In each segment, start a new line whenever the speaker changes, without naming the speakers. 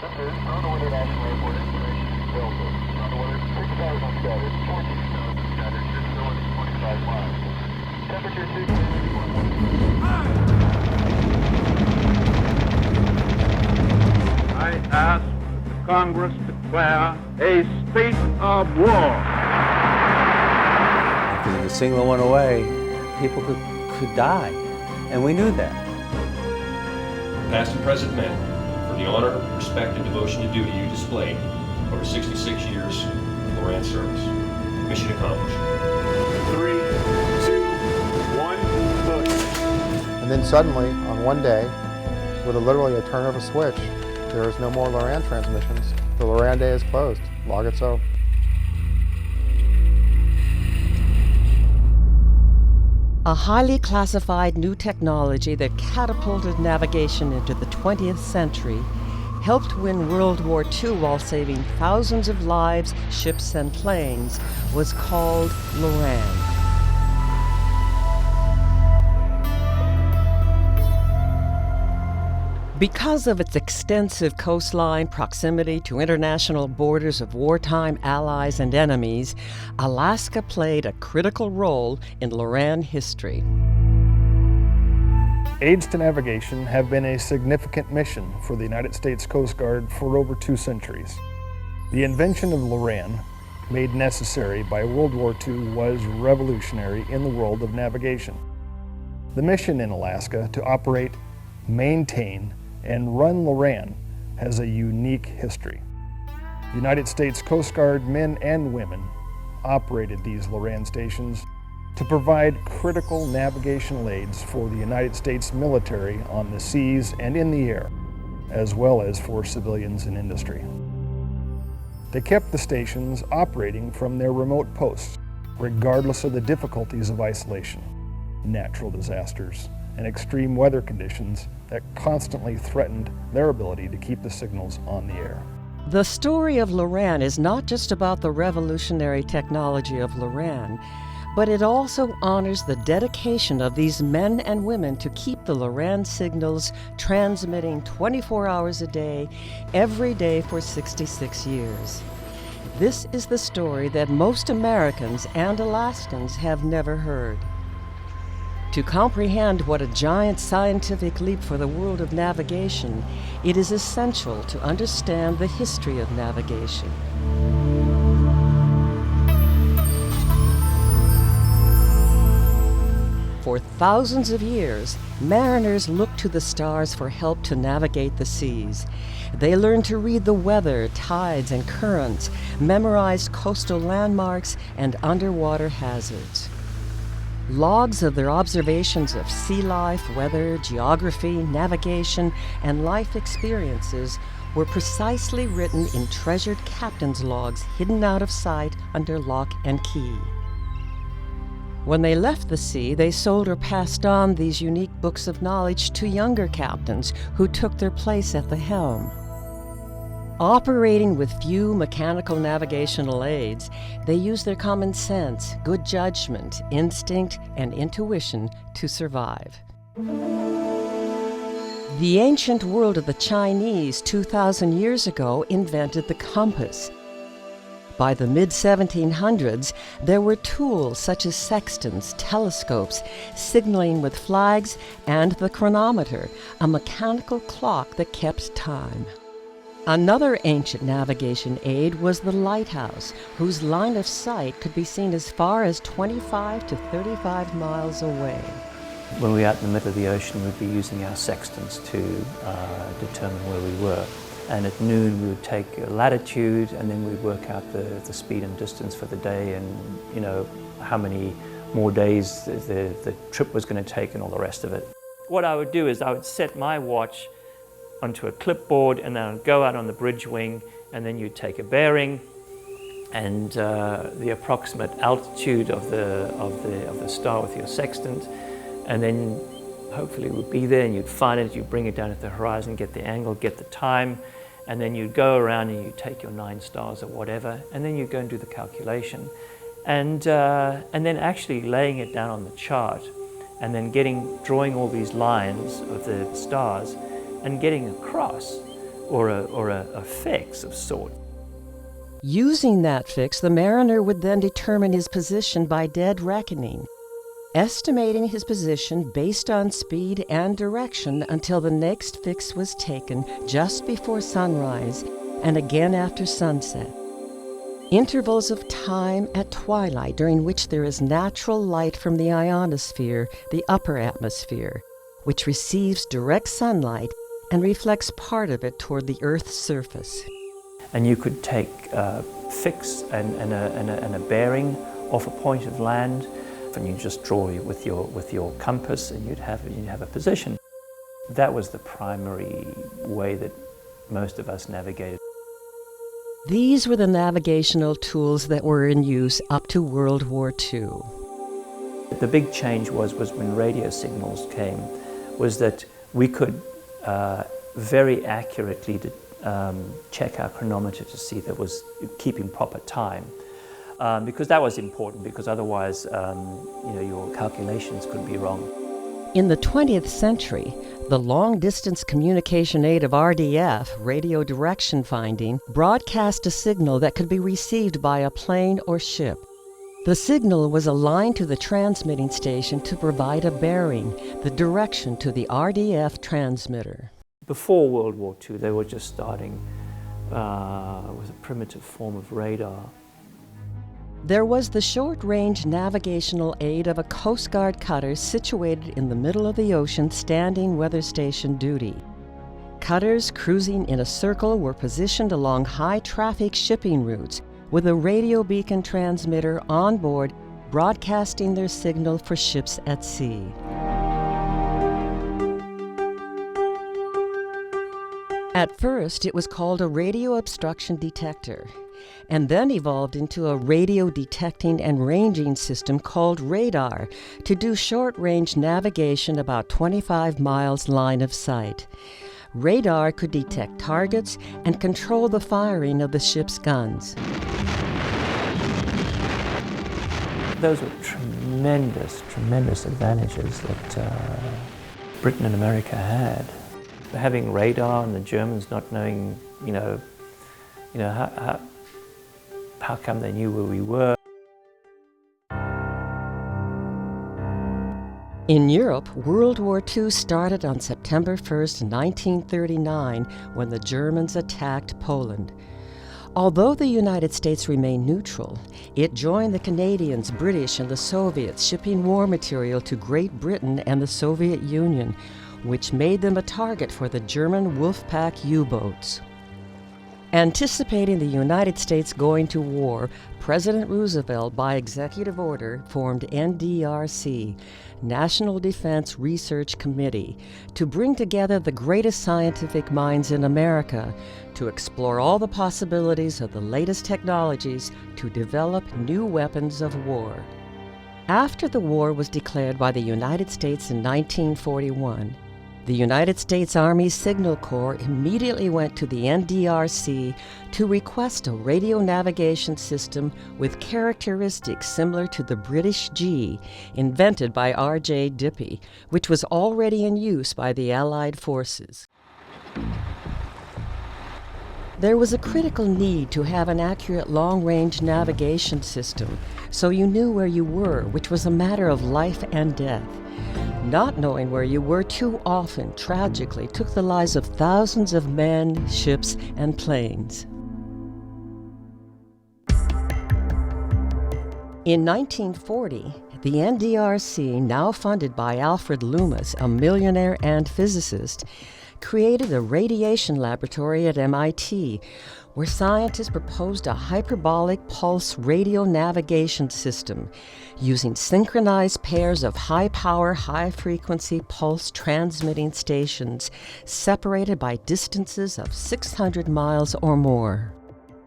On the weather, National Airport, information Delta. On the weather, 6,000 scattered, 14,000 scattered, just north of 25 miles. Temperature 2.1.
I ask the Congress to declare a state of war.
If the signal went away, people could die, and we knew that.
Past and present men, for the honor, respect, and devotion to duty you displayed over 66 years of LORAN service. Mission accomplished.
3, 2, 1, push.
And then suddenly, on one day, with literally a turn of a switch, there is no more LORAN transmissions. The LORAN day is closed. Log it so.
A highly classified new technology that catapulted navigation into the 20th century helped win World War II while saving thousands of lives, ships, and planes was called LORAN. Because of its extensive coastline, proximity to international borders of wartime allies and enemies, Alaska played a critical role in LORAN history.
Aids to navigation have been a significant mission for the United States Coast Guard for over 2 centuries. The invention of LORAN, made necessary by World War II, was revolutionary in the world of navigation. The mission in Alaska to operate, maintain, and run LORAN has a unique history. The United States Coast Guard men and women operated these LORAN stations to provide critical navigational aids for the United States military on the seas and in the air, as well as for civilians and industry. They kept the stations operating from their remote posts, regardless of the difficulties of isolation, natural disasters, and extreme weather conditions that constantly threatened their ability to keep the signals on the air.
The story of LORAN is not just about the revolutionary technology of LORAN, but it also honors the dedication of these men and women to keep the LORAN signals transmitting 24 hours a day, every day for 66 years. This is the story that most Americans and Alaskans have never heard. To comprehend what a giant scientific leap for the world of navigation, it is essential to understand the history of navigation. For thousands of years, mariners looked to the stars for help to navigate the seas. They learned to read the weather, tides, and currents, memorized coastal landmarks, and underwater hazards. Logs of their observations of sea life, weather, geography, navigation, and life experiences were precisely written in treasured captain's logs hidden out of sight under lock and key. When they left the sea, they sold or passed on these unique books of knowledge to younger captains who took their place at the helm. Operating with few mechanical navigational aids, they used their common sense, good judgment, instinct, and intuition to survive. The ancient world of the Chinese 2,000 years ago invented the compass. By the mid-1700s, there were tools such as sextants, telescopes, signaling with flags, and the chronometer, a mechanical clock that kept time. Another ancient navigation aid was the lighthouse, whose line of sight could be seen as far as 25 to 35 miles away.
When we were out in the middle of the ocean, we'd be using our sextants to determine where we were. And at noon, we would take latitude, and then we'd work out the speed and distance for the day, and how many more days the trip was going to take, and all the rest of it. What I would do is I would set my watch onto a clipboard, and then I'd go out on the bridge wing, and then you'd take a bearing and the approximate altitude of the star with your sextant, and then hopefully it would be there, and you'd find it, you'd bring it down at the horizon, get the angle, get the time, and then you'd go around and you'd take your 9 stars or whatever, and then you'd go and do the calculation. And then actually laying it down on the chart, and then drawing all these lines of the stars, and getting across or a fix of sorts.
Using that fix, the mariner would then determine his position by dead reckoning, estimating his position based on speed and direction until the next fix was taken just before sunrise and again after sunset. Intervals of time at twilight during which there is natural light from the ionosphere, the upper atmosphere, which receives direct sunlight and reflects part of it toward the Earth's surface.
And you could take a fix and a bearing off a point of land, and you just draw with your compass, and you'd have a position. That was the primary way that most of us navigated.
These were the navigational tools that were in use up to World War II.
The big change was when radio signals came, was that we could very accurately check our chronometer to see that it was keeping proper time. Because that was important, because otherwise your calculations could be wrong.
In the 20th century, the long-distance communication aid of RDF, radio direction finding, broadcast a signal that could be received by a plane or ship. The signal was aligned to the transmitting station to provide a bearing, the direction to the RDF transmitter.
Before World War II, they were just starting with a primitive form of radar.
There was the short-range navigational aid of a Coast Guard cutter situated in the middle of the ocean standing weather station duty. Cutters cruising in a circle were positioned along high-traffic shipping routes with a radio beacon transmitter on board broadcasting their signal for ships at sea. At first, it was called a radio obstruction detector, and then evolved into a radio detecting and ranging system called radar to do short-range navigation about 25 miles line of sight. Radar could detect targets and control the firing of the ship's guns.
Those were tremendous advantages that Britain and America had. Having radar and the Germans not knowing, how come they knew where we were.
In Europe, World War II started on September 1st, 1939, when the Germans attacked Poland. Although the United States remained neutral, it joined the Canadians, British, and the Soviets, shipping war material to Great Britain and the Soviet Union, which made them a target for the German Wolfpack U-boats. Anticipating the United States going to war, President Roosevelt, by executive order, formed NDRC, National Defense Research Committee, to bring together the greatest scientific minds in America to explore all the possibilities of the latest technologies to develop new weapons of war. After the war was declared by the United States in 1941, the United States Army Signal Corps immediately went to the NDRC to request a radio navigation system with characteristics similar to the British G, invented by R.J. Dippy, which was already in use by the Allied forces. There was a critical need to have an accurate long-range navigation system so you knew where you were, which was a matter of life and death. Not knowing where you were too often, tragically, took the lives of thousands of men, ships, and planes. In 1940, the NDRC, now funded by Alfred Loomis, a millionaire and physicist, created a radiation laboratory at MIT, where scientists proposed a hyperbolic pulse radio navigation system using synchronized pairs of high-power, high-frequency pulse transmitting stations separated by distances of 600 miles or more.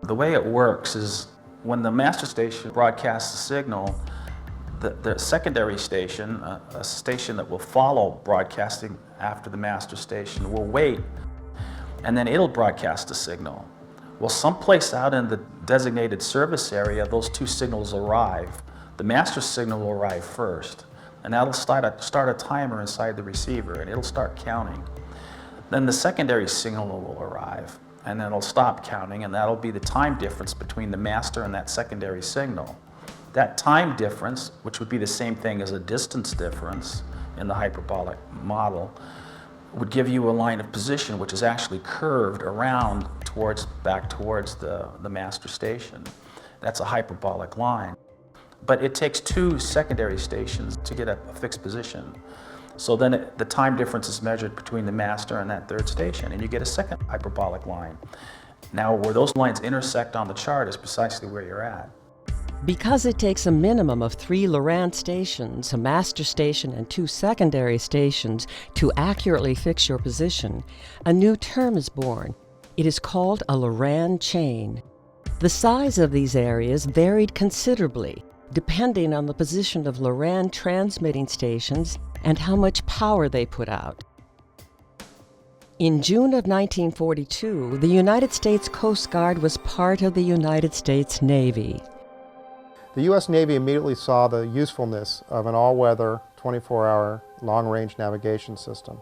The way it works is when the master station broadcasts a signal, the secondary station, a station that will follow broadcasting after the master station, will wait, and then it'll broadcast a signal. Well, someplace out in the designated service area, those two signals arrive. The master signal will arrive first, and that'll start a timer inside the receiver, and it'll start counting. Then the secondary signal will arrive, and then it'll stop counting, and that'll be the time difference between the master and that secondary signal. That time difference, which would be the same thing as a distance difference in the hyperbolic model, would give you a line of position which is actually curved around back towards the master station. That's a hyperbolic line. But it takes two secondary stations to get a fixed position. So then the time difference is measured between the master and that third station, and you get a second hyperbolic line. Now, where those lines intersect on the chart is precisely where you're at.
Because it takes a minimum of 3 LORAN stations, a master station and 2 secondary stations, to accurately fix your position, a new term is born. It is called a LORAN chain. The size of these areas varied considerably, depending on the position of LORAN transmitting stations and how much power they put out. In June of 1942, the United States Coast Guard was part of the United States Navy.
The U.S. Navy immediately saw the usefulness of an all-weather, 24-hour, long-range navigation system.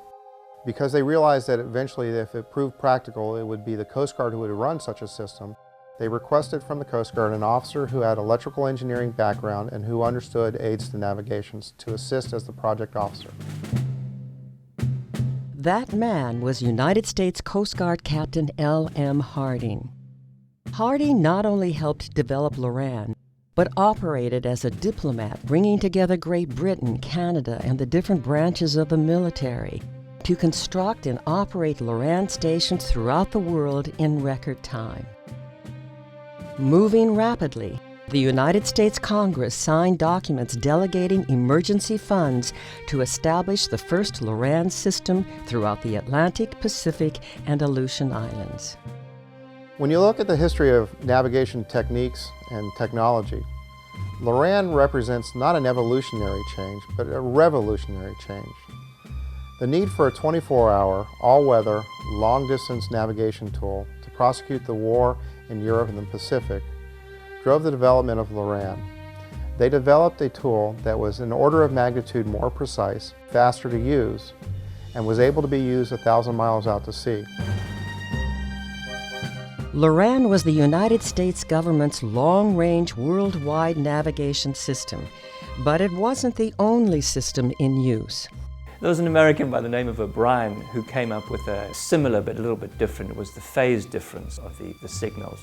Because they realized that eventually, if it proved practical, it would be the Coast Guard who would run such a system, they requested from the Coast Guard an officer who had electrical engineering background and who understood aids to navigation to assist as the project officer.
That man was United States Coast Guard Captain L.M. Harding. Harding not only helped develop LORAN, but operated as a diplomat, bringing together Great Britain, Canada, and the different branches of the military to construct and operate LORAN stations throughout the world in record time. Moving rapidly, the United States Congress signed documents delegating emergency funds to establish the first LORAN system throughout the Atlantic, Pacific, and Aleutian Islands.
When you look at the history of navigation techniques and technology, LORAN represents not an evolutionary change, but a revolutionary change. The need for a 24-hour, all-weather, long-distance navigation tool to prosecute the war in Europe and the Pacific drove the development of LORAN. They developed a tool that was an order of magnitude more precise, faster to use, and was able to be used 1,000 miles out to sea.
LORAN was the United States government's long-range worldwide navigation system, but it wasn't the only system in use.
There was an American by the name of O'Brien who came up with a similar but a little bit different. It was the phase difference of the signals.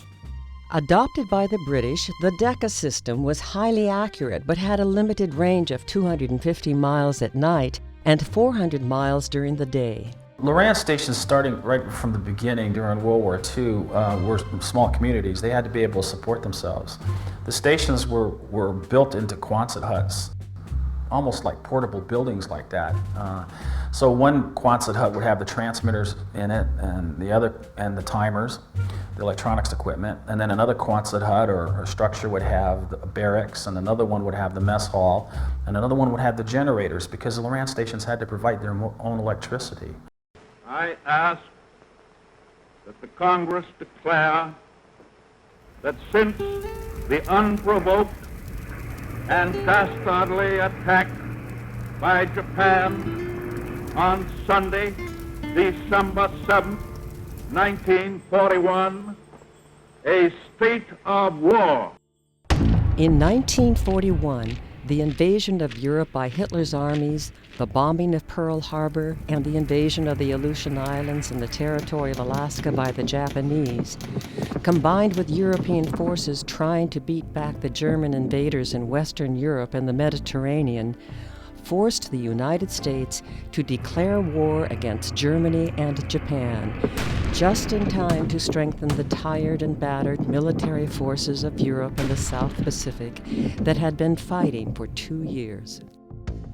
Adopted by the British, the Decca system was highly accurate but had a limited range of 250 miles at night and 400 miles during the day.
LORAN stations, starting right from the beginning during World War II, were small communities. They had to be able to support themselves. The stations were built into Quonset huts, almost like portable buildings like that. So one Quonset hut would have the transmitters in it, and the timers, the electronics equipment, and then another Quonset hut or structure would have the barracks, and another one would have the mess hall, and another one would have the generators, because the LORAN stations had to provide their own electricity.
I ask that the Congress declare that since the unprovoked and dastardly attack by Japan on Sunday, December 7th, 1941, a state of war.
In 1941, the invasion of Europe by Hitler's armies, the bombing of Pearl Harbor, and the invasion of the Aleutian Islands and the territory of Alaska by the Japanese, combined with European forces trying to beat back the German invaders in Western Europe and the Mediterranean, forced the United States to declare war against Germany and Japan, just in time to strengthen the tired and battered military forces of Europe and the South Pacific that had been fighting for 2 years.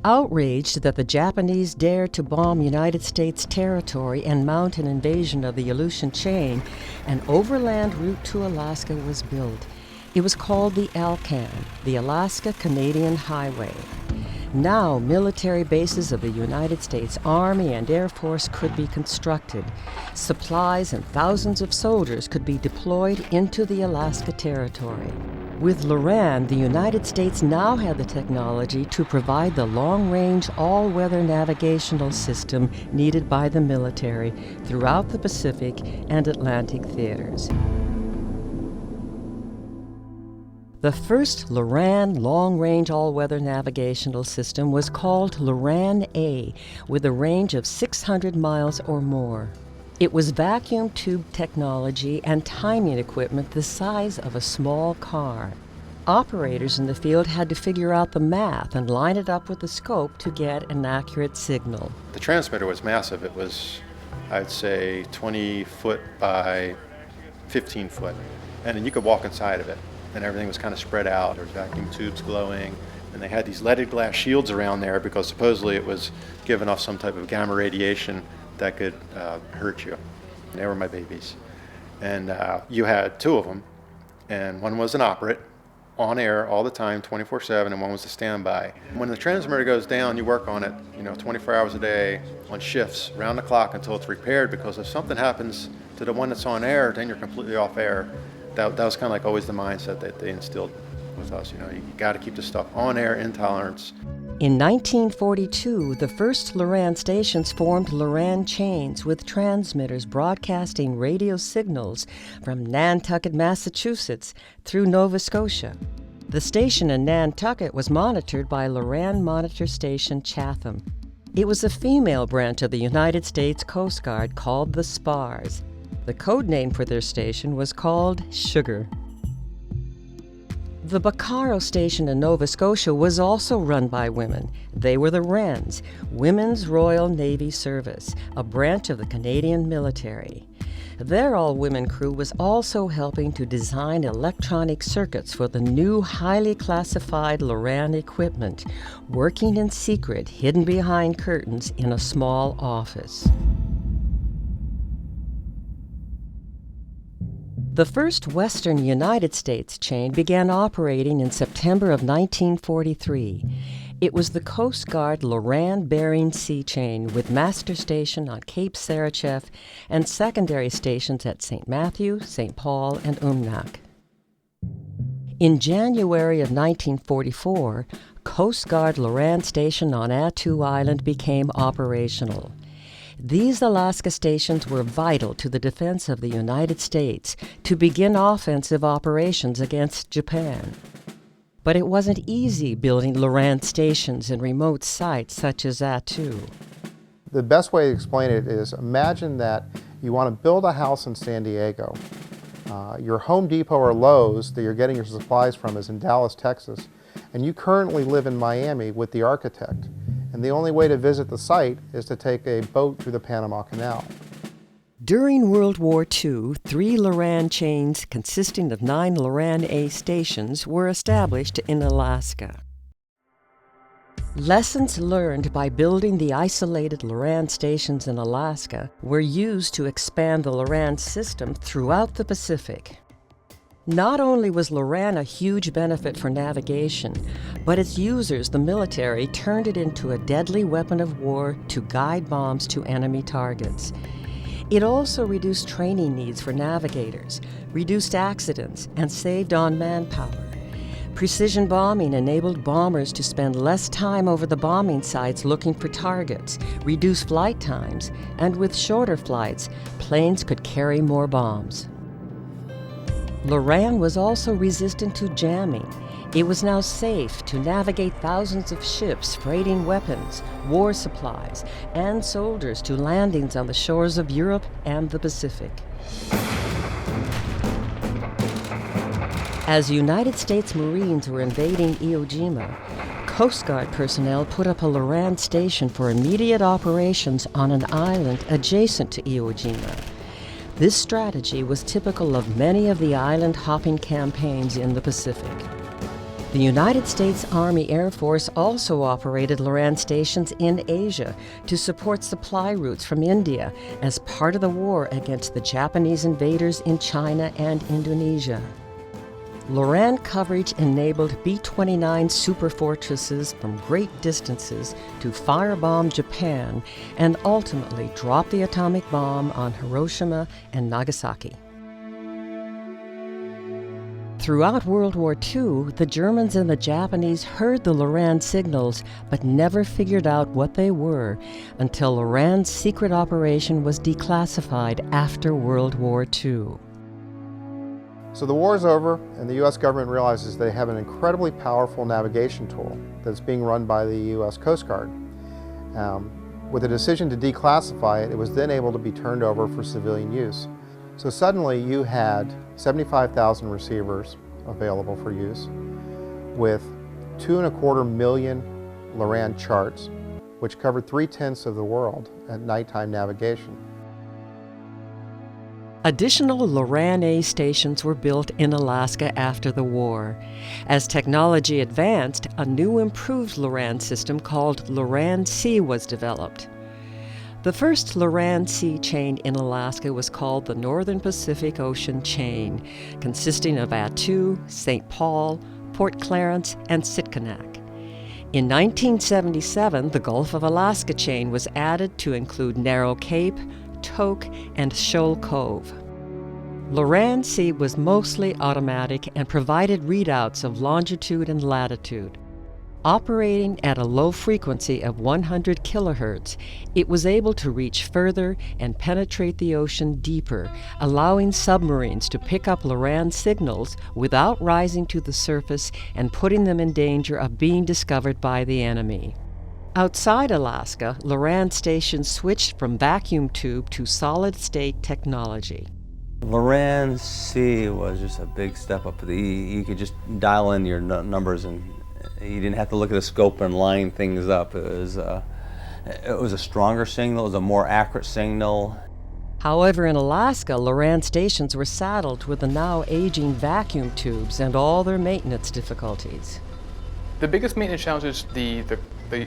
Outraged that the Japanese dared to bomb United States territory and mount an invasion of the Aleutian chain, an overland route to Alaska was built. It was called the ALCAN, the Alaska-Canadian Highway. Now, military bases of the United States Army and Air Force could be constructed. Supplies and thousands of soldiers could be deployed into the Alaska Territory. With LORAN, the United States now had the technology to provide the long-range, all-weather navigational system needed by the military throughout the Pacific and Atlantic theaters. The first LORAN long-range all-weather navigational system was called LORAN-A, with a range of 600 miles or more. It was vacuum tube technology and timing equipment the size of a small car. Operators in the field had to figure out the math and line it up with the scope to get an accurate signal.
The transmitter was massive. It was, I'd say, 20 foot by 15 foot. And then you could walk inside of it, and everything was kind of spread out. There was vacuum tubes glowing, and they had these leaded glass shields around there because supposedly it was giving off some type of gamma radiation that could hurt you. They were my babies. And you had two of them, and one was an operate, on air all the time, 24/7, and one was a standby. When the transmitter goes down, you work on it, 24 hours a day, on shifts, round the clock until it's repaired, because if something happens to the one that's on air, then you're completely off air. That was kind of like always the mindset that they instilled with us. You got to keep the stuff on air, intolerance.
In 1942, the first LORAN stations formed LORAN chains with transmitters broadcasting radio signals from Nantucket, Massachusetts through Nova Scotia. The station in Nantucket was monitored by LORAN Monitor Station Chatham. It was a female branch of the United States Coast Guard called the SPARS. The code name for their station was called Sugar. The Bacaro station in Nova Scotia was also run by women. They were the Wrens, Women's Royal Navy Service, a branch of the Canadian military. Their all-women crew was also helping to design electronic circuits for the new highly classified LORAN equipment, working in secret, hidden behind curtains in a small office. The first Western United States chain began operating in September of 1943. It was the Coast Guard LORAN Bering Sea chain with master station on Cape Sarachev and secondary stations at St. Matthew, St. Paul, and Umnak. In January of 1944, Coast Guard LORAN station on Attu Island became operational. These Alaska stations were vital to the defense of the United States to begin offensive operations against Japan. But it wasn't easy building LORAN stations in remote sites such as Attu.
The best way to explain it is, imagine that you want to build a house in San Diego. Your Home Depot or Lowe's that you're getting your supplies from is in Dallas, Texas, and you currently live in Miami with the architect. And the only way to visit the site is to take a boat through the Panama Canal.
During World War II, 3 LORAN chains consisting of 9 LORAN-A stations were established in Alaska. Lessons learned by building the isolated LORAN stations in Alaska were used to expand the LORAN system throughout the Pacific. Not only was LORAN a huge benefit for navigation, but its users, the military, turned it into a deadly weapon of war to guide bombs to enemy targets. It also reduced training needs for navigators, reduced accidents, and saved on manpower. Precision bombing enabled bombers to spend less time over the bombing sites looking for targets, reduce flight times, and with shorter flights, planes could carry more bombs. LORAN was also resistant to jamming. It was now safe to navigate thousands of ships freighting weapons, war supplies, and soldiers to landings on the shores of Europe and the Pacific. As United States Marines were invading Iwo Jima, Coast Guard personnel put up a LORAN station for immediate operations on an island adjacent to Iwo Jima. This strategy was typical of many of the island-hopping campaigns in the Pacific. The United States Army Air Force also operated LORAN stations in Asia to support supply routes from India as part of the war against the Japanese invaders in China and Indonesia. LORAN coverage enabled B-29 superfortresses from great distances to firebomb Japan and ultimately drop the atomic bomb on Hiroshima and Nagasaki. Throughout World War II, the Germans and the Japanese heard the LORAN signals but never figured out what they were until LORAN's secret operation was declassified after World War II.
So the war's over, and the U.S. government realizes they have an incredibly powerful navigation tool that's being run by the U.S. Coast Guard. With a decision to declassify it, it was then able to be turned over for civilian use. So suddenly you had 75,000 receivers available for use with 2.25 million LORAN charts, which covered 3/10 of the world at nighttime navigation.
Additional LORAN-A stations were built in Alaska after the war. As technology advanced, a new improved LORAN system called LORAN-C was developed. The first LORAN-C chain in Alaska was called the Northern Pacific Ocean Chain, consisting of Attu, St. Paul, Port Clarence, and Sitkinak. In 1977, the Gulf of Alaska chain was added to include Narrow Cape, Tok, and Shoal Cove. LORAN-C was mostly automatic and provided readouts of longitude and latitude. Operating at a low frequency of 100 kilohertz, it was able to reach further and penetrate the ocean deeper, allowing submarines to pick up LORAN signals without rising to the surface and putting them in danger of being discovered by the enemy. Outside Alaska, LORAN stations switched from vacuum tube to solid-state technology.
LORAN-C was just a big step up. You could just dial in your numbers, and you didn't have to look at a scope and line things up. It was a stronger signal, it was a more accurate signal.
However, in Alaska, LORAN stations were saddled with the now aging vacuum tubes and all their maintenance difficulties.
The biggest maintenance challenge is the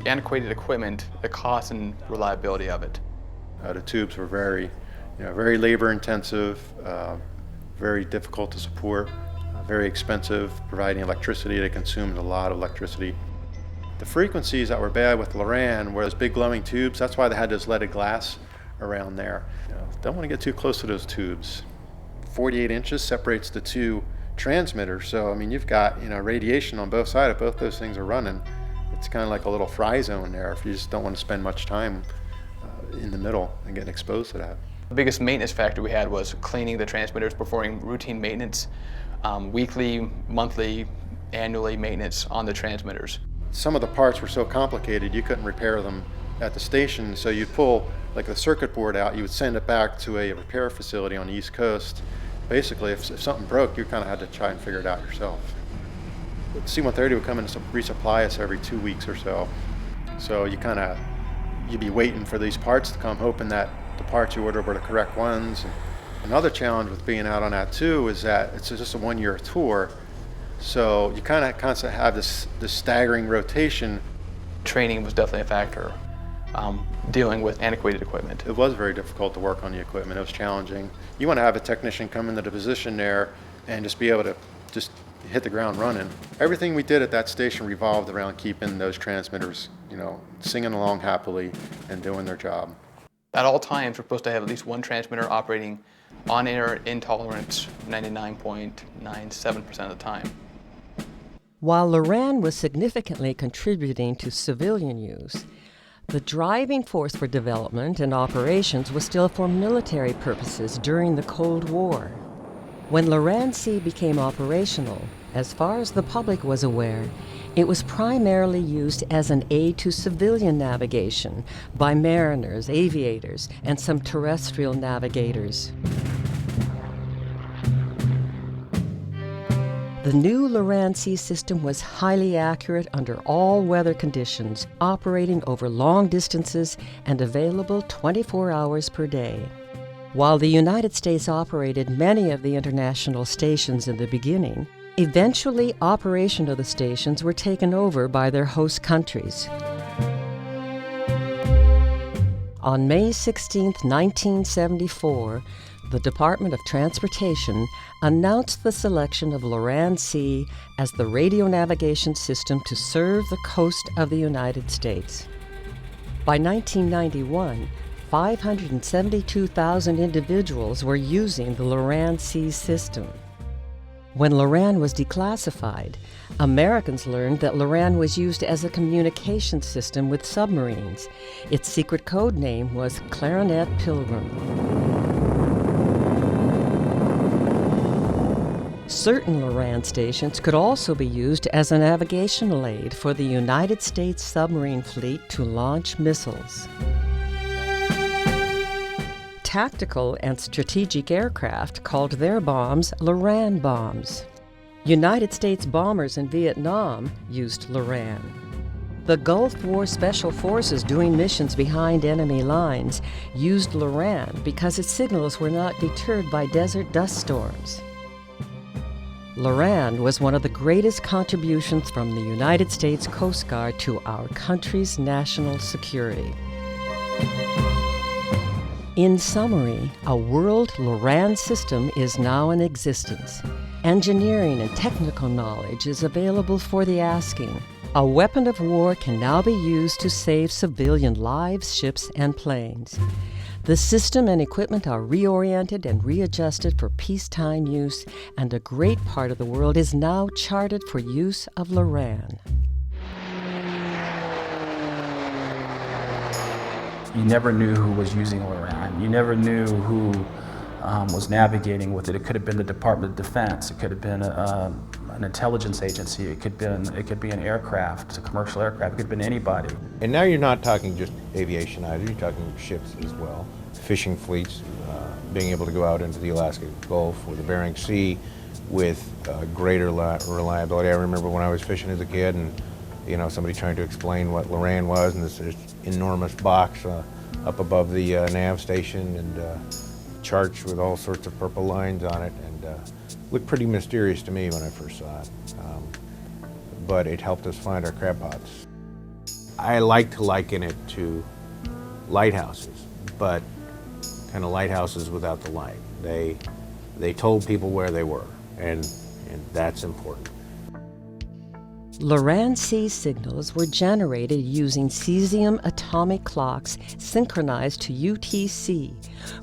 antiquated equipment, the cost and reliability of it.
The tubes were very labor intensive, very difficult to support, very expensive, providing electricity. They consumed a lot of electricity. The frequencies that were bad with LORAN were those big glowing tubes. That's why they had this leaded glass around there. Don't want to get too close to those tubes. 48 inches separates the two transmitters, so I mean you've got radiation on both sides. If both those things are running, it's kind of like a little fry zone there if you just don't want to spend much time in the middle and getting exposed to that.
The biggest maintenance factor we had was cleaning the transmitters, performing routine maintenance, weekly, monthly, annually maintenance on the transmitters.
Some of the parts were so complicated you couldn't repair them at the station, so you'd pull like the circuit board out, you would send it back to a repair facility on the East Coast. Basically, if something broke, you kind of had to try and figure it out yourself. But C-130 would come in and resupply us every 2 weeks or so. So you'd be waiting for these parts to come, hoping that the parts you ordered were the correct ones. And another challenge with being out on that too is that it's just a one-year tour. So you kind of constantly have this staggering rotation.
Training was definitely a factor, dealing with antiquated equipment.
It was very difficult to work on the equipment. It was challenging. You want to have a technician come into the position there and just be able to just hit the ground running. Everything we did at that station revolved around keeping those transmitters, singing along happily and doing their job.
At all times, we're supposed to have at least one transmitter operating on air in tolerance 99.97% of the time.
While LORAN was significantly contributing to civilian use, the driving force for development and operations was still for military purposes during the Cold War. When LORAN-C became operational, as far as the public was aware, it was primarily used as an aid to civilian navigation by mariners, aviators, and some terrestrial navigators. The new LORAN-C system was highly accurate under all weather conditions, operating over long distances and available 24 hours per day. While the United States operated many of the international stations in the beginning, eventually operation of the stations were taken over by their host countries. On May 16, 1974, the Department of Transportation announced the selection of LORAN-C as the radio navigation system to serve the coast of the United States. By 1991, 572,000 individuals were using the LORAN-C system. When LORAN was declassified, Americans learned that LORAN was used as a communication system with submarines. Its secret code name was Clarinet Pilgrim. Certain LORAN stations could also be used as a navigational aid for the United States submarine fleet to launch missiles. Tactical and strategic aircraft called their bombs LORAN bombs. United States bombers in Vietnam used LORAN. The Gulf War Special Forces doing missions behind enemy lines used LORAN because its signals were not deterred by desert dust storms. LORAN was one of the greatest contributions from the United States Coast Guard to our country's national security. In summary, a world LORAN system is now in existence. Engineering and technical knowledge is available for the asking. A weapon of war can now be used to save civilian lives, ships, and planes. The system and equipment are reoriented and readjusted for peacetime use, and a great part of the world is now charted for use of LORAN.
You never knew who was using LORAN. You never knew who was navigating with it. It could have been the Department of Defense. It could have been an intelligence agency. It could be an aircraft, a commercial aircraft. It could have been anybody.
And now you're not talking just aviation either. You're talking ships as well. Fishing fleets, being able to go out into the Alaska Gulf or the Bering Sea with greater reliability. I remember when I was fishing as a kid, and somebody trying to explain what LORAN was, and this enormous box up above the nav station, and charged with all sorts of purple lines on it, and looked pretty mysterious to me when I first saw it. But it helped us find our crab pots. I like to liken it to lighthouses, but kind of lighthouses without the light. They told people where they were, and that's important.
LORAN C signals were generated using cesium atomic clocks synchronized to UTC,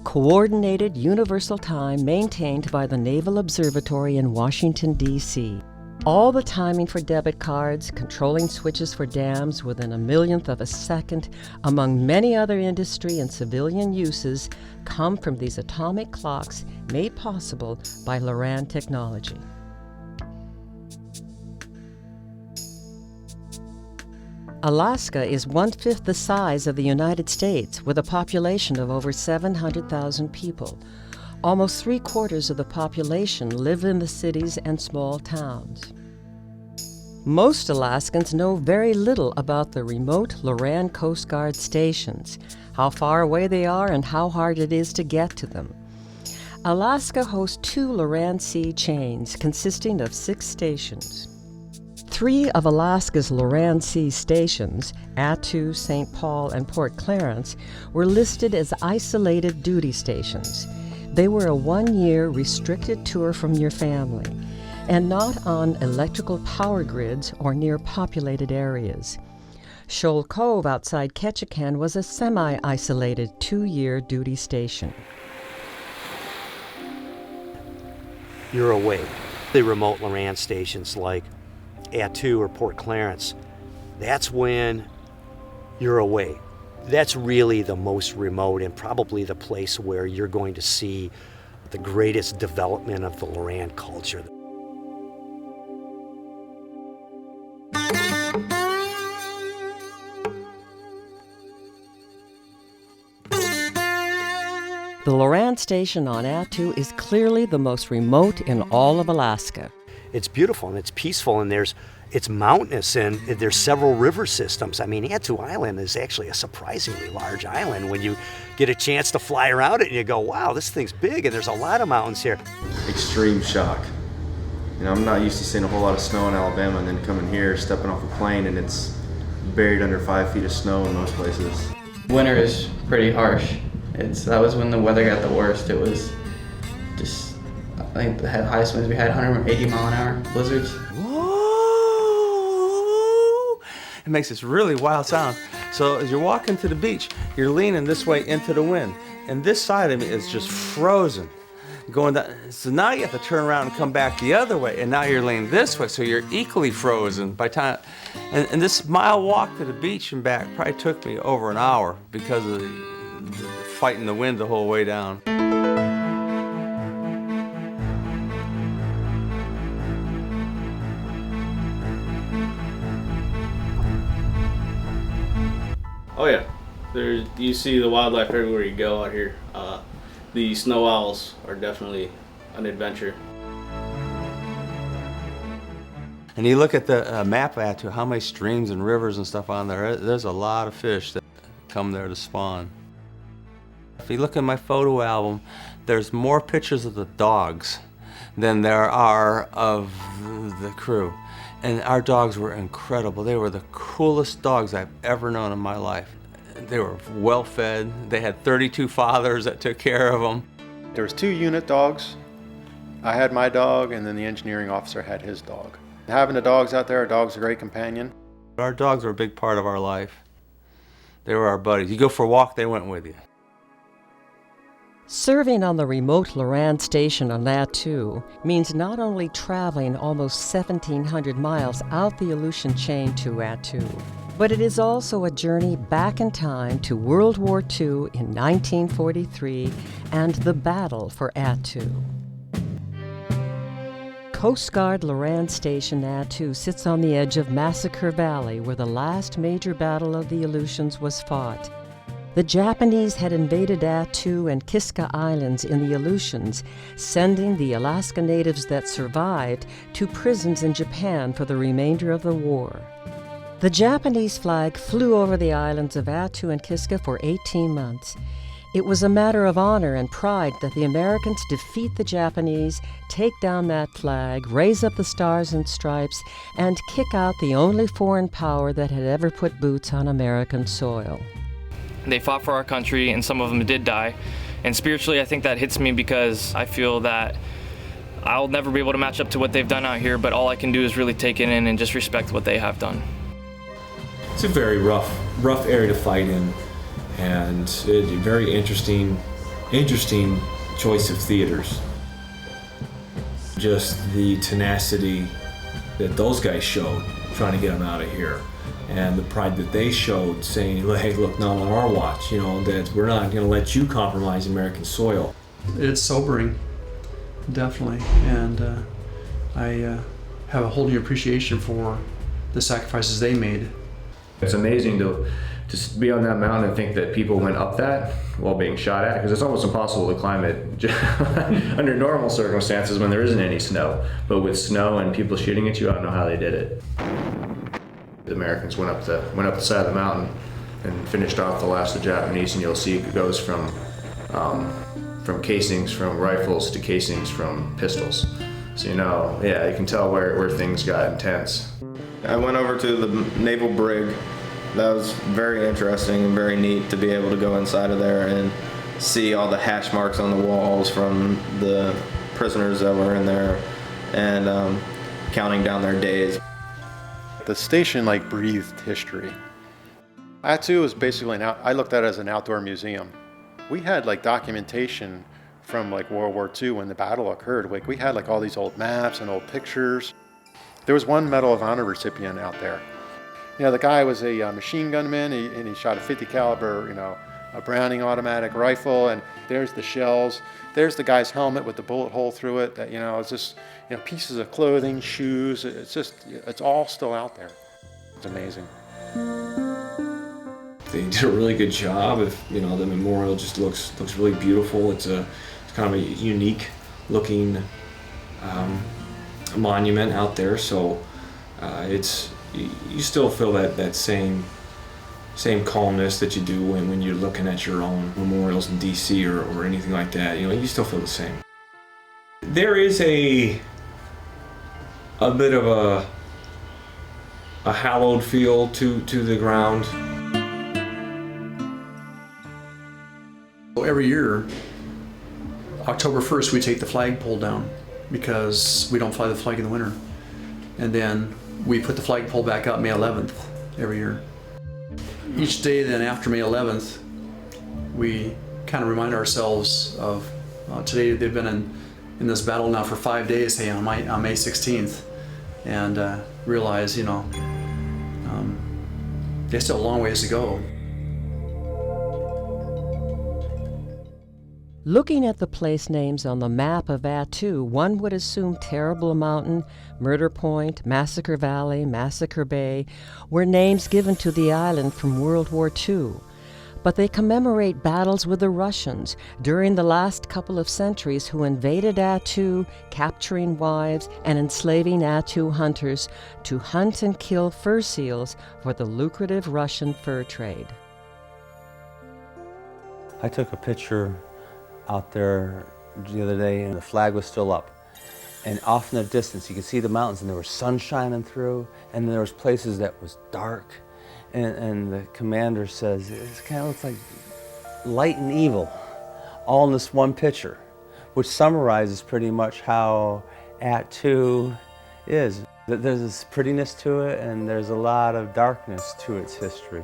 Coordinated Universal Time maintained by the Naval Observatory in Washington, D.C. All the timing for debit cards, controlling switches for dams within a millionth of a second, among many other industry and civilian uses, come from these atomic clocks made possible by LORAN technology. Alaska is 1/5 the size of the United States, with a population of over 700,000 people. Almost 3/4 of the population live in the cities and small towns. Most Alaskans know very little about the remote LORAN Coast Guard stations, how far away they are, and how hard it is to get to them. Alaska hosts 2 LORAN C chains consisting of 6 stations. 3 of Alaska's LORAN C stations, Attu, St. Paul, and Port Clarence, were listed as isolated duty stations. They were a 1-year restricted tour from your family, and not on electrical power grids or near populated areas. Shoal Cove outside Ketchikan was a semi-isolated 2-year duty station.
You're away. The remote LORAN stations like Attu or Port Clarence, that's when you're away. That's really the most remote and probably the place where you're going to see the greatest development of the LORAN culture.
The LORAN station on Attu is clearly the most remote in all of Alaska.
It's beautiful and it's peaceful, and it's mountainous, and there's several river systems. I mean, Attu Island is actually a surprisingly large island when you get a chance to fly around it and you go, wow, this thing's big, and there's a lot of mountains here.
Extreme shock. I'm not used to seeing a whole lot of snow in Alabama, and then coming here, stepping off a plane, and it's buried under 5 feet of snow in most places.
Winter is pretty harsh. That was when the weather got the worst. It was just, I think the highest winds we had 180 mile an hour blizzards.
Whoa! It makes this really wild sound. So as you're walking to the beach, you're leaning this way into the wind, and this side of me is just frozen. going down. So now you have to turn around and come back the other way, and now you're laying this way, so you're equally frozen by time. And this mile walk to the beach and back probably took me over an hour because of the fighting the wind the whole way down.
Oh yeah, you see the wildlife everywhere you go out here. The snow owls are definitely an adventure.
And you look at the map at how many streams and rivers and stuff on there. There's a lot of fish that come there to spawn. If you look at my photo album, there's more pictures of the dogs than there are of the crew. And our dogs were incredible. They were the coolest dogs I've ever known in my life. They were well fed. They had 32 fathers that took care of them.
There was 2 unit dogs. I had my dog, and then the engineering officer had his dog. Having the dogs out there, a dog's a great companion.
Our dogs were a big part of our life. They were our buddies. You go for a walk, they went with you.
Serving on the remote LORAN station on Attu means not only traveling almost 1,700 miles out the Aleutian chain to Attu, but it is also a journey back in time to World War II in 1943 and the battle for Attu. Coast Guard LORAN Station Attu sits on the edge of Massacre Valley, where the last major battle of the Aleutians was fought. The Japanese had invaded Attu and Kiska Islands in the Aleutians, sending the Alaska natives that survived to prisons in Japan for the remainder of the war. The Japanese flag flew over the islands of Attu and Kiska for 18 months. It was a matter of honor and pride that the Americans defeat the Japanese, take down that flag, raise up the stars and stripes, and kick out the only foreign power that had ever put boots on American soil.
They fought for our country, and some of them did die. And spiritually, I think that hits me because I feel that I'll never be able to match up to what they've done out here, but all I can do is really take it in and just respect what they have done.
It's a very rough area to fight in, and a very interesting choice of theaters. Just the tenacity that those guys showed trying to get them out of here, and the pride that they showed saying, hey, look, not on our watch, that we're not going to let you compromise American soil.
It's sobering, definitely, and I have a whole new appreciation for the sacrifices they made.
It's amazing to just be on that mountain and think that people went up that while being shot at, because it's almost impossible to climb it under normal circumstances when there isn't any snow. But with snow and people shooting at you, I don't know how they did it. The Americans went up the side of the mountain and finished off the last of the Japanese, and you'll see it goes from casings from rifles to casings from pistols. So you can tell where things got intense.
I went over to the naval brig. That was very interesting and very neat to be able to go inside of there and see all the hash marks on the walls from the prisoners that were in there, and counting down their days.
The station breathed history. Attu was basically I looked at it as an outdoor museum. We had documentation from World War II when the battle occurred. We had all these old maps and old pictures. There was one Medal of Honor recipient out there. The guy was a machine gunman, and he shot a .50 caliber, a Browning automatic rifle, and there's the shells. There's the guy's helmet with the bullet hole through it. That it's just pieces of clothing, shoes. It's all still out there. It's amazing.
They did a really good job. The memorial just looks really beautiful. It's kind of a unique looking monument out there. So you still feel that same calmness that you do when you're looking at your own memorials in DC or anything like that. You still feel the same. There is a bit of a hallowed feel to the ground.
Every year, October 1st, we take the flagpole down because we don't fly the flag in the winter. And then we put the flagpole back up May 11th every year. Each day then after May 11th, we kind of remind ourselves of today they've been in in this battle now for 5 days, hey, on May 16th, and realize, you know, there's still a long ways to go.
Looking at the place names on the map of Attu, one would assume Terrible Mountain, Murder Point, Massacre Valley, Massacre Bay were names given to the island from World War II. But they commemorate battles with the Russians during the last couple of centuries who invaded Attu, capturing wives and enslaving Attu hunters to hunt and kill fur seals for the lucrative Russian fur trade.
I took a picture out there the other day and the flag was still up. And off in the distance you could see the mountains and there was sun shining through, and then there was places that was dark. And the commander says, it kind of looks like light and evil, all in this one picture, which summarizes pretty much how Attu is. There's this prettiness to it, and there's a lot of darkness to its history.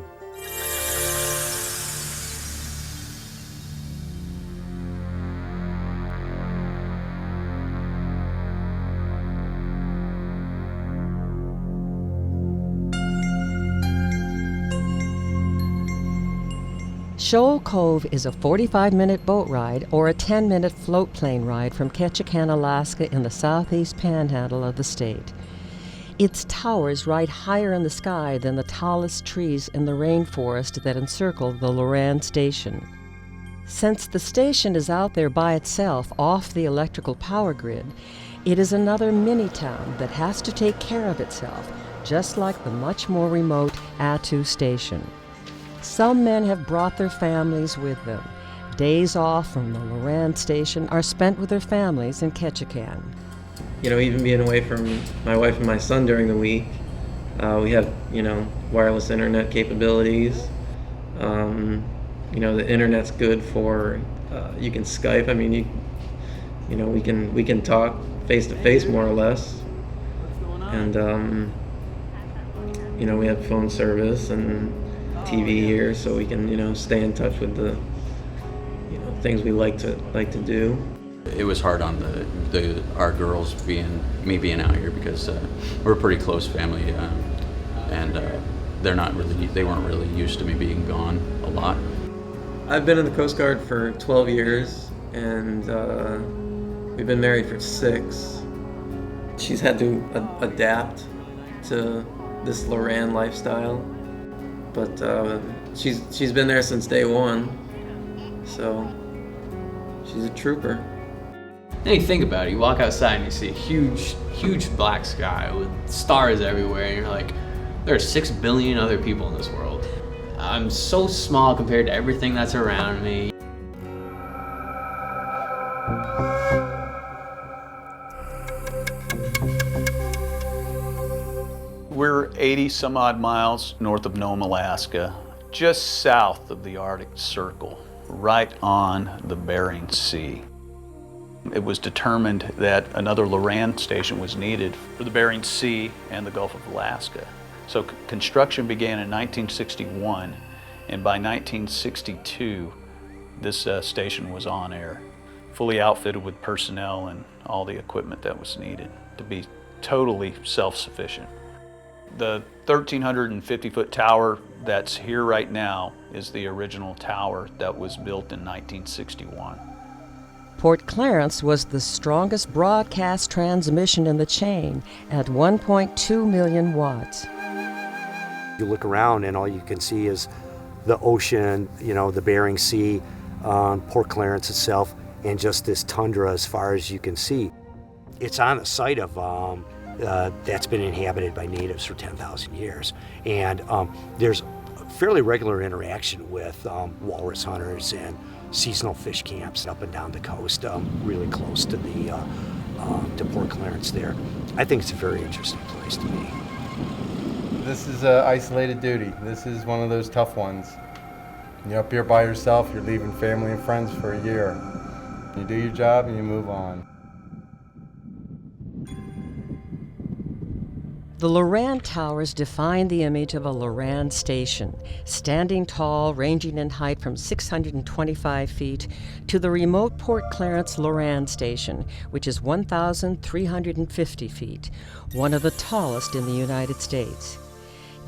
Shoal Cove is a 45-minute boat ride or a 10-minute float plane ride from Ketchikan, Alaska in the southeast panhandle of the state. Its towers ride higher in the sky than the tallest trees in the rainforest that encircle the LORAN station. Since the station is out there by itself off the electrical power grid, it is another mini-town that has to take care of itself, just like the much more remote Attu station. Some men have brought their families with them. Days off from the LORAN station are spent with their families in Ketchikan.
You know, even being away from my wife and my son during the week, we have, you know, wireless internet capabilities. You know, the internet's good for, you can Skype. I mean, you know, we can talk face to face more or less. And, you know, we have phone service and TV here, so we can, you know, stay in touch with the, you know, things we like to do.
It was hard on our girls being out here because we're a pretty close family, and they weren't really used to me being gone a lot.
I've been in the Coast Guard for 12 years, and we've been married for 6. She's had to adapt to this LORAN lifestyle. But she's been there since day one, so she's a trooper.
Then you think about it, you walk outside and you see a huge black sky with stars everywhere, and you're like, there are 6 billion other people in this world. I'm so small compared to everything that's around me.
We're 80 some odd miles north of Nome, Alaska, just south of the Arctic Circle, right on the Bering Sea. It was determined that another LORAN station was needed for the Bering Sea and the Gulf of Alaska. So construction began in 1961, and by 1962, this station was on air, fully outfitted with personnel and all the equipment that was needed to be totally self-sufficient. The 1,350-foot tower that's here right now is the original tower that was built in 1961.
Port Clarence was the strongest broadcast transmission in the chain at 1.2 million watts.
You look around and all you can see is the ocean, you know, the Bering Sea, Port Clarence itself, and just this tundra as far as you can see. It's on the site of that's been inhabited by natives for 10,000 years. And there's fairly regular interaction with walrus hunters and seasonal fish camps up and down the coast, really close to the to Port Clarence there. I think it's a very interesting place to be.
This is isolated duty. This is one of those tough ones. You're up here by yourself, you're leaving family and friends for a year. You do your job and you move on.
The LORAN towers define the image of a LORAN station, standing tall, ranging in height from 625 feet to the remote Port Clarence LORAN station, which is 1,350 feet, one of the tallest in the United States.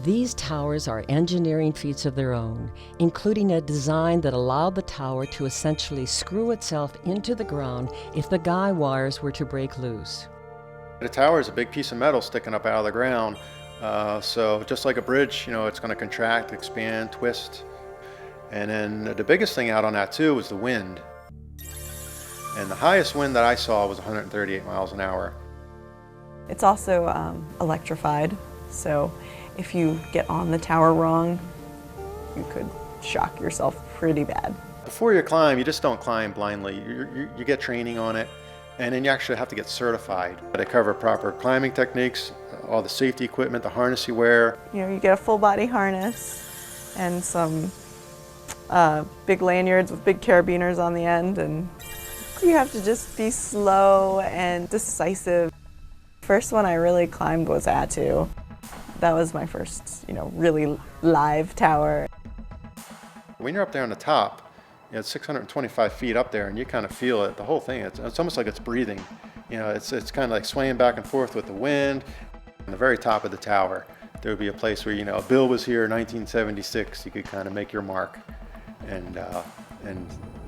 These towers are engineering feats of their own, including a design that allowed the tower to essentially screw itself into the ground if the guy wires were to break loose.
The tower is a big piece of metal sticking up out of the ground, so just like a bridge, it's going to contract, expand, twist. And then the biggest thing out on that too was the wind. And the highest wind that I saw was 138 miles an hour.
It's also electrified, so if you get on the tower wrong, you could shock yourself pretty bad.
Before you climb, you just don't climb blindly. You get training on it. And then you actually have to get certified. They cover proper climbing techniques, all the safety equipment, the harness you wear.
You get a full body harness and some big lanyards with big carabiners on the end, and you have to just be slow and decisive. First one I really climbed was A2. That was my first, really live tower.
When you're up there on the top, it's 625 feet up there, and you kind of feel it, the whole thing. It's almost like it's breathing. It's kind of like swaying back and forth with the wind. On the very top of the tower, there would be a place where, Bill was here in 1976. You could kind of make your mark, and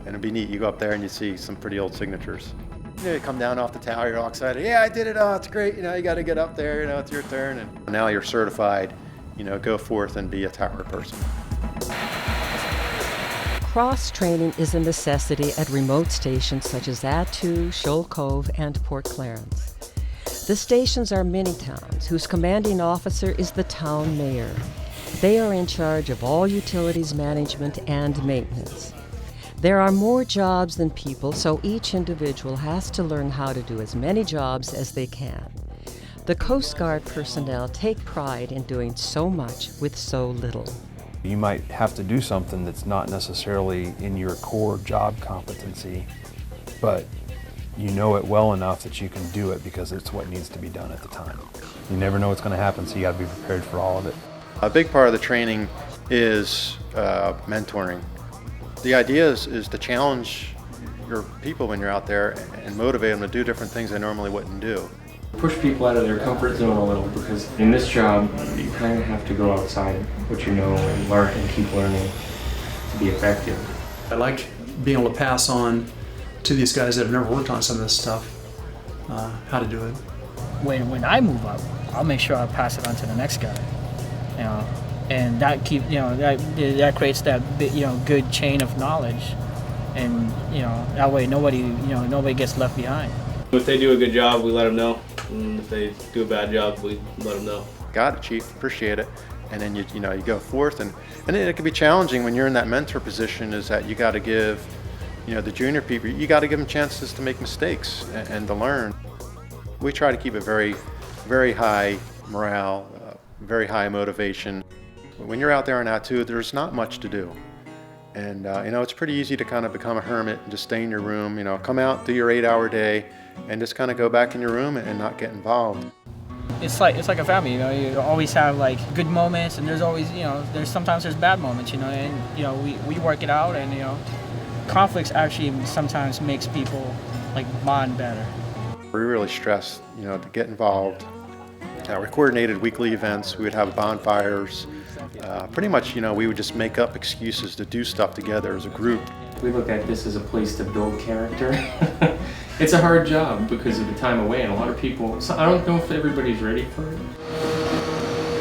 it'd be neat. You go up there and you see some pretty old signatures. You come down off the tower, you're all excited. Yeah, I did it. Oh, it's great. You got to get up there. It's your turn. And now you're certified. Go forth and be a tower person.
Cross-training is a necessity at remote stations such as A2, Shoal Cove, and Port Clarence. The stations are mini-towns whose commanding officer is the town mayor. They are in charge of all utilities management and maintenance. There are more jobs than people, so each individual has to learn how to do as many jobs as they can. The Coast Guard personnel take pride in doing so much with so little.
You might have to do something that's not necessarily in your core job competency, but you know it well enough that you can do it because it's what needs to be done at the time. You never know what's going to happen, so you got to be prepared for all of it.
A big part of the training is mentoring. The idea is to challenge your people when you're out there and motivate them to do different things they normally wouldn't do.
Push people out of their comfort zone a little, because in this job you kind of have to go outside what you know and learn and keep learning to be effective.
I like being able to pass on to these guys that have never worked on some of this stuff how to do it.
When I move up, I'll make sure I pass it on to the next guy, and that that creates that good chain of knowledge, and that way nobody gets left behind.
If they do a good job, we let them know. And if they do a bad job, we let them know.
Got it, Chief. Appreciate it. And then you go forth, and it can be challenging when you're in that mentor position. Is that you got to give, the junior people, you got to give them chances to make mistakes and to learn. We try to keep it very, very high morale, very high motivation. When you're out there on A2, there's not much to do. And it's pretty easy to kind of become a hermit and just stay in your room, come out, do your 8-hour day, and just kind of go back in your room and not get involved.
It's like a family, you always have like good moments, and there's always, sometimes there's bad moments, and we work it out, and conflicts actually sometimes makes people like bond better.
We really stress, to get involved. We coordinated weekly events. We would have bonfires. Pretty much, we would just make up excuses to do stuff together as a group.
We look at this as a place to build character. It's a hard job because of the time away, and a lot of people, so I don't know if everybody's ready for it.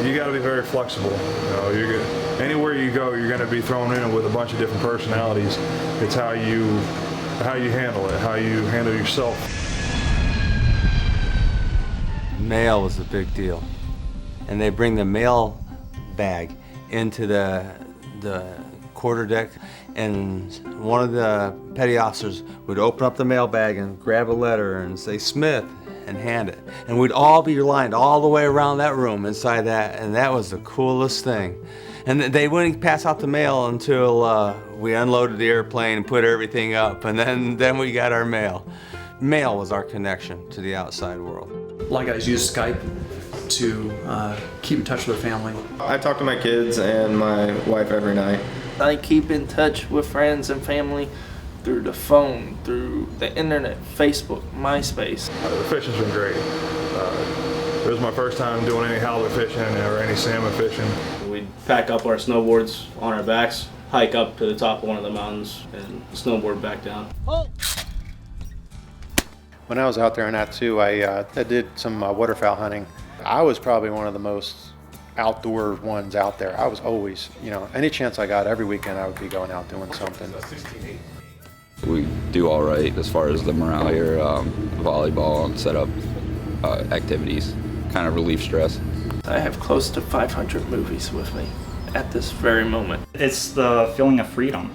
You got to be very flexible. Anywhere you go, you're going to be thrown in with a bunch of different personalities. It's how you handle it, how you handle yourself.
Mail is a big deal, and they bring the mail bag into the quarterdeck, and one of the petty officers would open up the mail bag and grab a letter and say Smith and hand it, and we'd all be lined all the way around that room inside that, and that was the coolest thing. And they wouldn't pass out the mail until we unloaded the airplane and put everything up, and then we got our mail. Mail was our connection to the outside world.
A lot of guys use Skype, to keep in touch with their family.
I talk to my kids and my wife every night.
I keep in touch with friends and family through the phone, through the internet, Facebook, MySpace.
The fishing's been great. It was my first time doing any halibut fishing or any salmon fishing.
We'd pack up our snowboards on our backs, hike up to the top of one of the mountains, and snowboard back down.
When I was out there in Attu, I did some waterfowl hunting. I was probably one of the most outdoor ones out there. I was always, any chance I got, every weekend I would be going out doing something.
We do all right as far as the morale here, volleyball and setup activities, kind of relieve stress.
I have close to 500 movies with me at this very moment.
It's the feeling of freedom,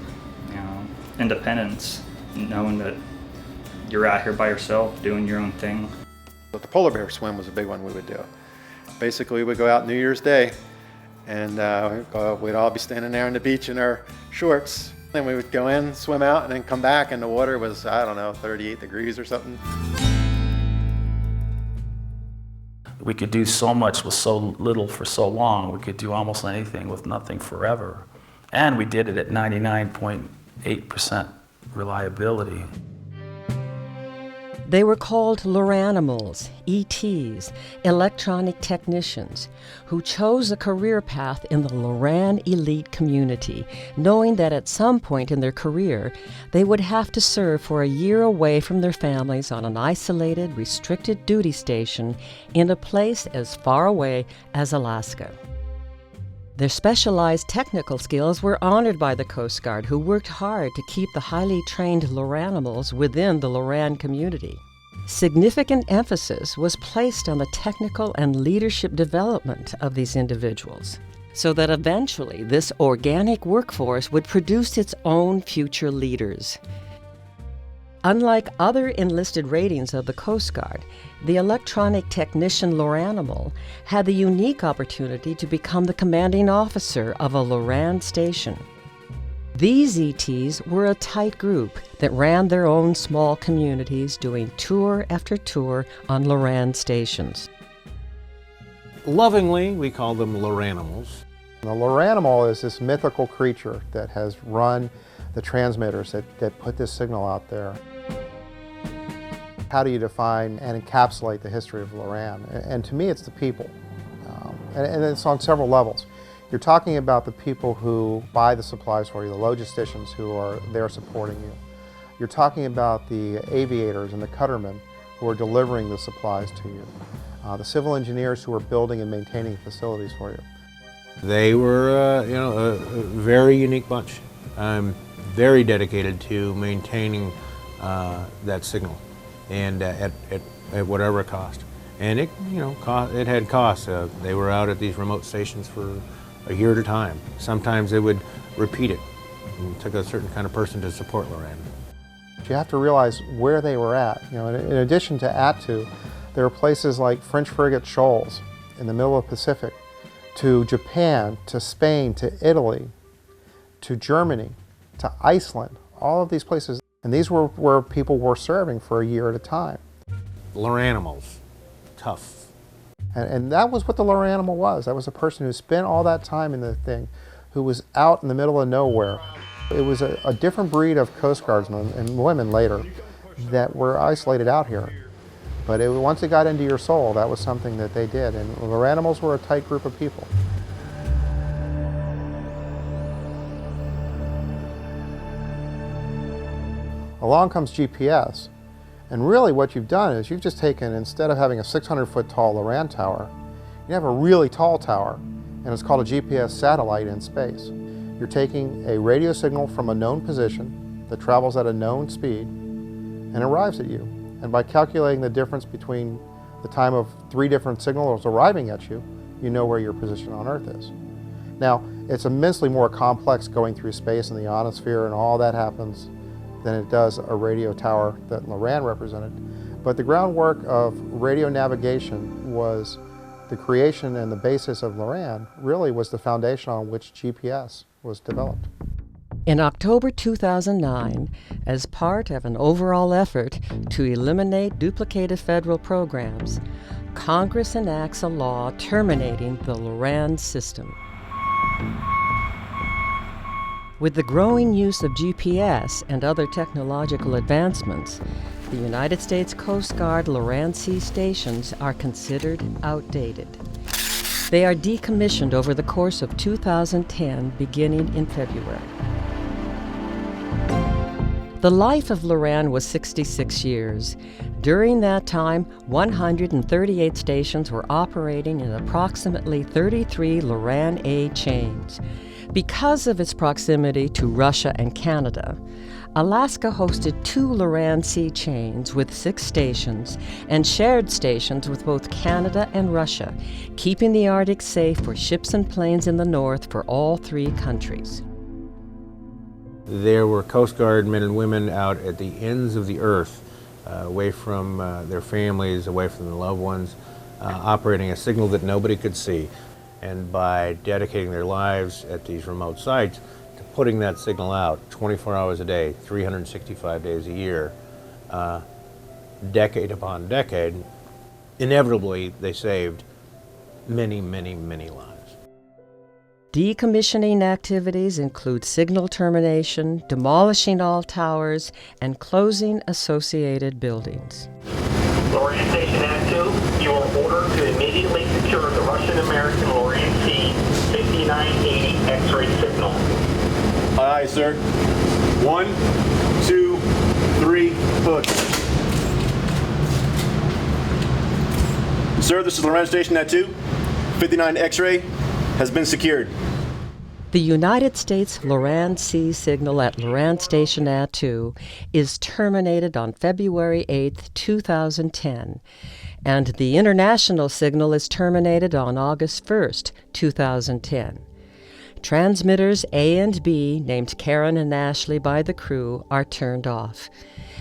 independence, knowing that you're out here by yourself doing your own thing.
But the polar bear swim was a big one we would do. Basically, we'd go out New Year's Day, and we'd all be standing there on the beach in our shorts. Then we would go in, swim out, and then come back, and the water was, 38 degrees or something.
We could do so much with so little for so long. We could do almost anything with nothing forever. And we did it at 99.8% reliability.
They were called LORANimals, ETs, electronic technicians, who chose a career path in the LORAN elite community, knowing that at some point in their career, they would have to serve for a year away from their families on an isolated, restricted duty station in a place as far away as Alaska. Their specialized technical skills were honored by the Coast Guard, who worked hard to keep the highly trained LORANimals within the LORAN community. Significant emphasis was placed on the technical and leadership development of these individuals, so that eventually this organic workforce would produce its own future leaders. Unlike other enlisted ratings of the Coast Guard, the electronic technician LORANimal had the unique opportunity to become the commanding officer of a LORAN station. These ETs were a tight group that ran their own small communities, doing tour after tour on LORAN stations.
Lovingly, we call them LORANimals.
The LORANimal is this mythical creature that has run the transmitters that put this signal out there. How do you define and encapsulate the history of LORAN? And to me, it's the people. And it's on several levels. You're talking about the people who buy the supplies for you, the logisticians who are there supporting you. You're talking about the aviators and the cuttermen who are delivering the supplies to you. The civil engineers who are building and maintaining facilities for you.
They were, a very unique bunch. I'm very dedicated to maintaining that signal, and at whatever cost. And it had costs. They were out at these remote stations for a year at a time. Sometimes they would repeat it. It took a certain kind of person to support LORAN.
You have to realize where they were at. In addition to Attu, there are places like French Frigate Shoals in the middle of the Pacific, to Japan, to Spain, to Italy, to Germany, to Iceland, all of these places. And these were where people were serving for a year at a time.
LORANimals, tough.
And that was what the LORANimal was. That was a person who spent all that time in the thing, who was out in the middle of nowhere. It was a different breed of Coast Guardsmen and women later that were isolated out here. But once it got into your soul, that was something that they did. And LORANimals were a tight group of people. Along comes GPS. And really what you've done is you've just taken, instead of having a 600-foot tall LORAN tower, you have a really tall tower, and it's called a GPS satellite in space. You're taking a radio signal from a known position that travels at a known speed and arrives at you. And by calculating the difference between the time of 3 different signals arriving at you, you know where your position on Earth is. Now, it's immensely more complex going through space and the ionosphere and all that happens than it does a radio tower that LORAN represented. But the groundwork of radio navigation was the creation, and the basis of LORAN really was the foundation on which GPS was developed.
In October 2009, as part of an overall effort to eliminate duplicated federal programs, Congress enacts a law terminating the LORAN system. With the growing use of GPS and other technological advancements, the United States Coast Guard LORAN Sea stations are considered outdated. They are decommissioned over the course of 2010, beginning in February. The life of LORAN was 66 years. During that time, 138 stations were operating in approximately 33 LORAN-A chains. Because of its proximity to Russia and Canada, Alaska hosted 2 LORAN Sea chains with 6 stations and shared stations with both Canada and Russia, keeping the Arctic safe for ships and planes in the north for all 3 countries.
There were Coast Guard men and women out at the ends of the earth, away from their families, away from their loved ones, operating a signal that nobody could see. And by dedicating their lives at these remote sites to putting that signal out 24 hours a day, 365 days a year, decade upon decade, inevitably they saved many, many, many lives.
Decommissioning activities include signal termination, demolishing all towers, and closing associated buildings.
LORAN Station Act 2, you are ordered to immediately secure the Russian-American LORAN C 5980 X-ray signal.
Aye, sir. 1, 2, 3, push. Sir, this is LORAN Station Act 2. 59 X-ray has been secured.
The United States LORAN C signal at LORAN Station A2 is terminated on February 8, 2010, and the international signal is terminated on August 1, 2010. Transmitters A and B, named Karen and Ashley by the crew, are turned off,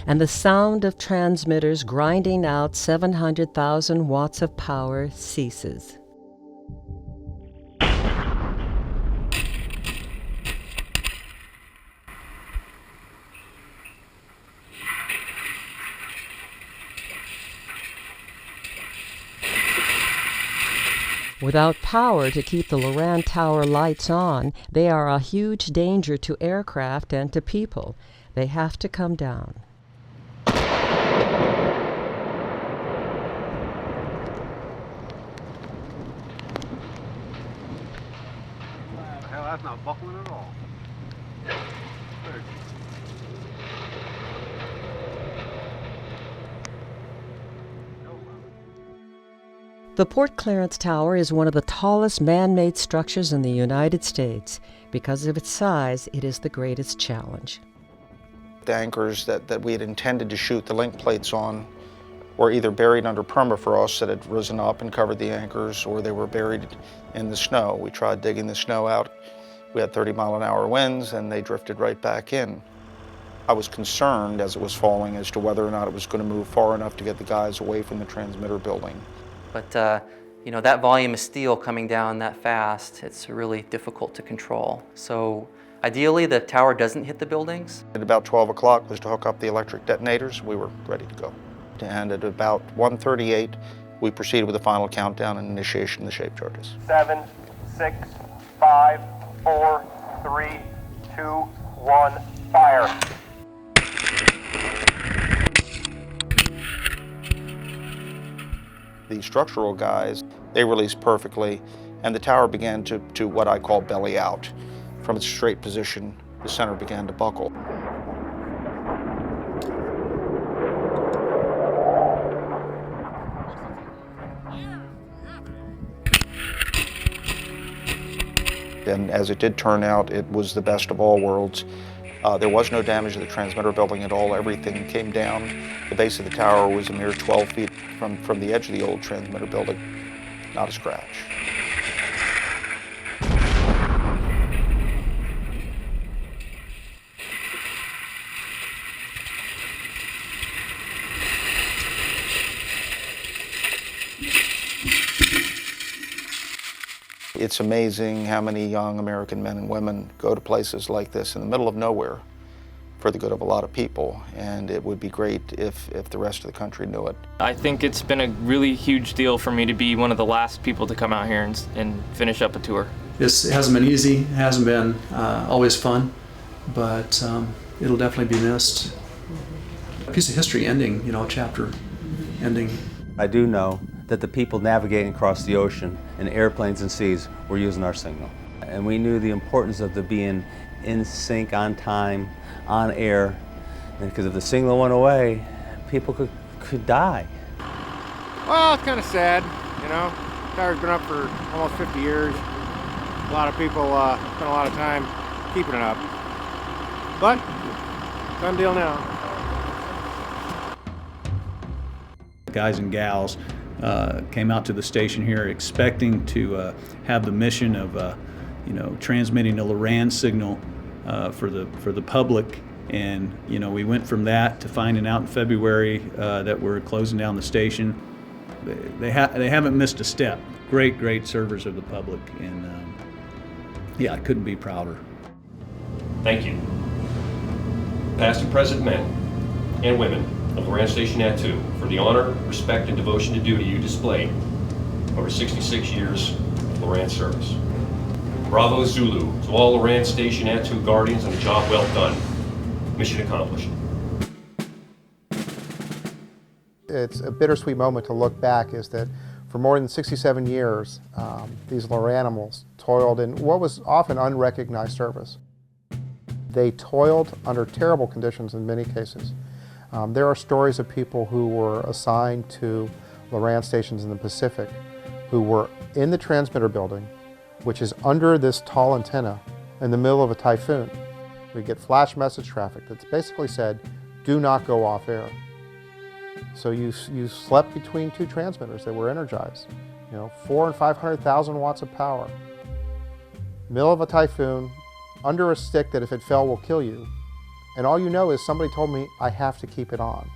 and the sound of transmitters grinding out 700,000 watts of power ceases. Without power to keep the LORAN tower lights on, they are a huge danger to aircraft and to people. They have to come down.
Hell, that's not buckling at all.
The Port Clarence Tower is one of the tallest man-made structures in the United States. Because of its size, it is the greatest challenge.
The anchors that we had intended to shoot the link plates on were either buried under permafrost that had risen up and covered the anchors, or they were buried in the snow. We tried digging the snow out. We had 30-mile-an-hour winds, and they drifted right back in. I was concerned as it was falling as to whether or not it was going to move far enough to get the guys away from the transmitter building.
But you know, that volume of steel coming down that fast, it's really difficult to control. So ideally, the tower doesn't hit the buildings.
At about 12 o'clock was to hook up the electric detonators. We were ready to go. And at about 1:38, we proceeded with the final countdown and initiation of the shape charges.
7, 6, 5, 4, 3, 2, 1, fire.
The structural guys, they released perfectly, and the tower began to what I call belly out. From its straight position, the center began to buckle. And as it did turn out, it was the best of all worlds. There was no damage to the transmitter building at all. Everything came down. The base of the tower was a mere 12 feet from the edge of the old transmitter building. Not a scratch. It's amazing how many young American men and women go to places like this in the middle of nowhere for the good of a lot of people, and it would be great if the rest of the country knew it.
I think it's been a really huge deal for me to be one of the last people to come out here and finish up a tour.
It hasn't been easy, it hasn't been always fun, but it'll definitely be missed. A piece of history ending, a chapter ending.
I do know that the people navigating across the ocean in airplanes and seas were using our signal. And we knew the importance of the being in sync, on time, on air, because if the signal went away, people could die.
Well, it's kind of sad, Tower's been up for almost 50 years. A lot of people spend a lot of time keeping it up. But, done deal now.
Guys and gals came out to the station here expecting to have the mission of transmitting a LORAN signal for the public, and we went from that to finding out in February that we're closing down the station. They haven't missed a step. Great servers of the public, and I couldn't be prouder.
Thank you. Past and present men and women of LORAN Station Attu for the honor, respect, and devotion to duty you displayed over 66 years of LORAN service. Bravo Zulu to all LORAN Station Attu Guardians on a job well done. Mission accomplished.
It's a bittersweet moment to look back, is that for more than 67 years, these LORANimals toiled in what was often unrecognized service. They toiled under terrible conditions in many cases. There are stories of people who were assigned to LORAN stations in the Pacific who were in the transmitter building, which is under this tall antenna in the middle of a typhoon. We get flash message traffic that's basically said, do not go off air. So you slept between two transmitters that were energized, 400,000 and 500,000 watts of power. Middle of a typhoon, under a stick that if it fell will kill you. And all you know is somebody told me I have to keep it on.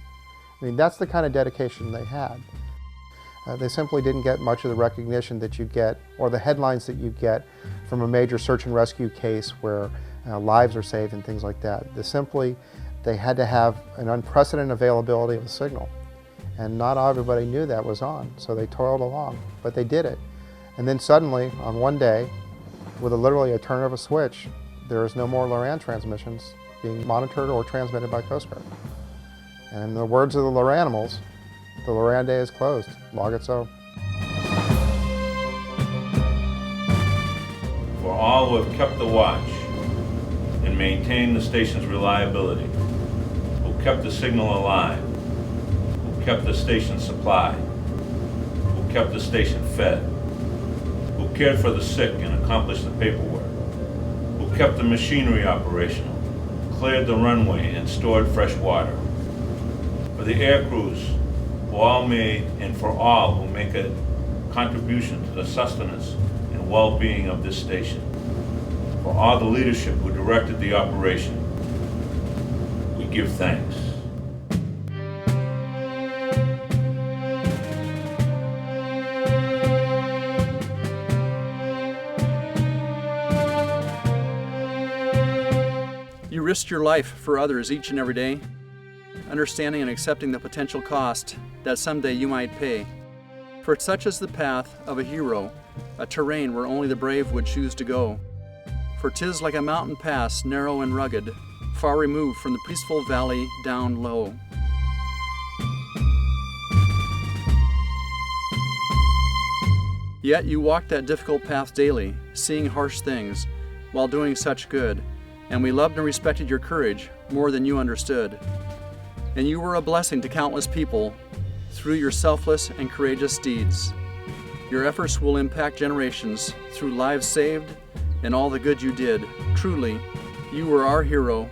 I mean, that's the kind of dedication they had. They simply didn't get much of the recognition that you get, or the headlines that you get from a major search and rescue case where lives are saved and things like that. They had to have an unprecedented availability of a signal. And not everybody knew that was on, so they toiled along, but they did it. And then suddenly, on one day, with literally a turn of a switch, there is no more LORAN transmissions being monitored or transmitted by Coast Guard. And in the words of the LORANimals, the LORAN day is closed. Log it so.
For all who have kept the watch and maintained the station's reliability, who kept the signal alive, who kept the station supplied, who kept the station fed, who cared for the sick and accomplished the paperwork, who kept the machinery operational, cleared the runway and stored fresh water. For the air crews who all made, and for all who make a contribution to the sustenance and well-being of this station. For all the leadership who directed the operation, we give thanks.
You risked your life for others each and every day, understanding and accepting the potential cost that someday you might pay. For such is the path of a hero, a terrain where only the brave would choose to go. For 'tis like a mountain pass, narrow and rugged, far removed from the peaceful valley down low. Yet you walked that difficult path daily, seeing harsh things, while doing such good, and we loved and respected your courage more than you understood. And you were a blessing to countless people through your selfless and courageous deeds. Your efforts will impact generations through lives saved and all the good you did. Truly, you were our hero,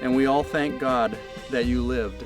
and we all thank God that you lived.